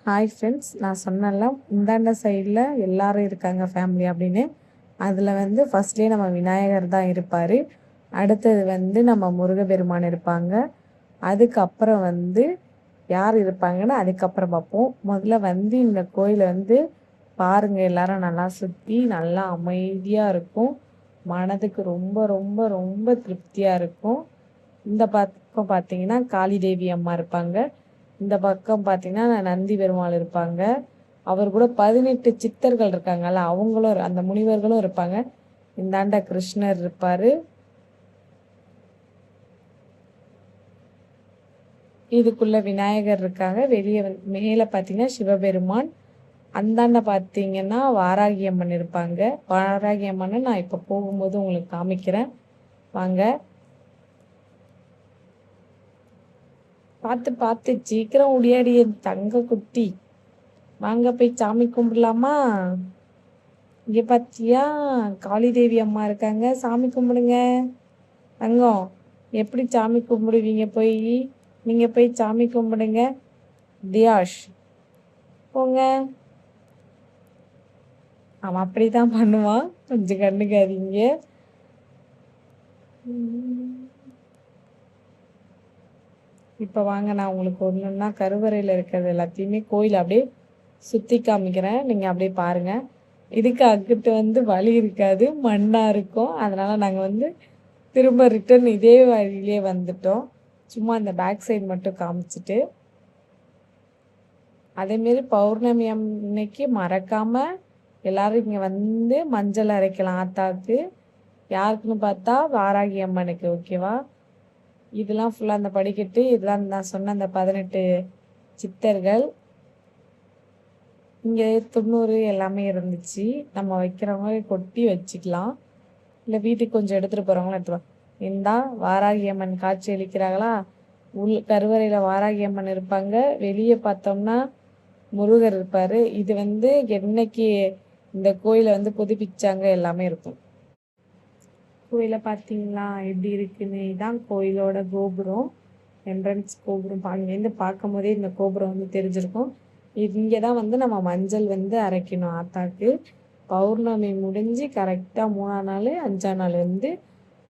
Hi friends, நான் சொன்னேன்ல இந்தாண்ட சைடில் எல்லாரும் இருக்காங்க ஃபேமிலி அப்படின்னு. அதில் வந்து ஃபஸ்ட்லேயே நம்ம விநாயகர் தான் இருப்பார். அடுத்தது வந்து நம்ம முருகப்பெருமான் இருப்பாங்க. அதுக்கப்புறம் வந்து யார் இருப்பாங்கன்னு அதுக்கப்புறம் பார்ப்போம். முதல்ல வந்து இந்த கோயிலை வந்து பாருங்கள், எல்லாரும் நல்லா சுற்றி நல்லா அமைதியாக இருக்கும். மனதுக்கு ரொம்ப ரொம்ப ரொம்ப திருப்தியாக இருக்கும். இந்த பக்கம் பார்த்தீங்கன்னா காளி தேவி அம்மா இருப்பாங்க. இந்த பக்கம் பார்த்தீங்கன்னா நந்தி பெருமாள் இருப்பாங்க. அவர் கூட 18 சித்தர்கள் இருக்காங்கல்ல, அவங்களும் அந்த முனிவர்களும் இருப்பாங்க. இந்தாண்ட கிருஷ்ணர் இருப்பாரு. இதுக்குள்ள விநாயகர் இருக்காங்க. வெளியே மேலே பார்த்தீங்கன்னா சிவபெருமான். அந்தாண்ட பார்த்தீங்கன்னா வாராகி அம்மன் இருப்பாங்க. வாராகி அம்மனை நான் இப்போ போகும்போது உங்களுக்கு காமிக்கிறேன், வாங்க. பார்த்து பார்த்து சீக்கிரம் உடியாடிய தங்க குட்டி, வாங்க போய் சாமி கும்பிடலாமா? இங்க பார்த்தியா, காளி தேவி அம்மா இருக்காங்க, சாமி கும்பிடுங்க. தங்கம், எப்படி சாமி கும்பிடுவீங்க? நீங்க போய் சாமி கும்பிடுங்க. தியாஷ், போங்க. அவன் அப்படிதான் பண்ணுவான், கொஞ்சம் கண்டுக்காதீங்க. இப்போ வாங்க, நான் உங்களுக்கு ஒன்றுன்னா கருவறையில் இருக்கிறது எல்லாத்தையுமே கோயில் அப்படியே சுற்றி காமிக்கிறேன், நீங்கள் அப்படியே பாருங்கள். இதுக்கு அங்கிட்டு வந்து வழி இருக்காது, மண்ணாக இருக்கும். அதனால் நாங்கள் வந்து திரும்ப ரிட்டர்ன் இதே வழியிலே வந்துட்டோம். சும்மா இந்த பேக் சைடு மட்டும் காமிச்சிட்டு. அதேமாரி பௌர்ணமி அன்னைக்கு மறக்காமல் எல்லோரும் இங்கே வந்து மஞ்சள் அரைக்கலாம் ஆத்தாவுக்கு. யாருக்குன்னு பார்த்தா வாராகி அம்மனுக்கு, ஓகேவா? இதெல்லாம் ஃபுல்லாக அந்த படிக்கட்டு, இதெல்லாம் நான் சொன்ன அந்த 18 சித்தர்கள். இங்கே 90 எல்லாமே இருந்துச்சு. நம்ம வைக்கிறவங்க கொட்டி வச்சுக்கலாம், இல்லை வீட்டுக்கு கொஞ்சம் எடுத்துகிட்டு போகிறவங்களும் எடுத்துருவாங்க. இந்தா வாராகி அம்மன் காட்சி அளிக்கிறாங்களா? கருவறையில் வாராகி அம்மன் இருப்பாங்க. வெளியே பார்த்தோம்னா முருகர் இருப்பார். இது வந்து என்னைக்கு இந்த கோயிலை வந்து புதுப்பிச்சாங்க எல்லாமே இருக்கும். கோயிலை பார்த்தீங்களா எப்படி இருக்குன்னு? இதுதான் கோயிலோட கோபுரம், என்ட்ரன்ஸ் கோபுரம். அங்கேருந்து பார்க்கும் போதே இந்த கோபுரம் வந்து தெரிஞ்சிருக்கும். இங்கே தான் வந்து நம்ம மஞ்சள் வந்து அரைக்கணும் ஆத்தாக்கு. பௌர்ணமி முடிஞ்சு கரெக்டாக 3ஆம் நாள் 5ஆம் நாள் வந்து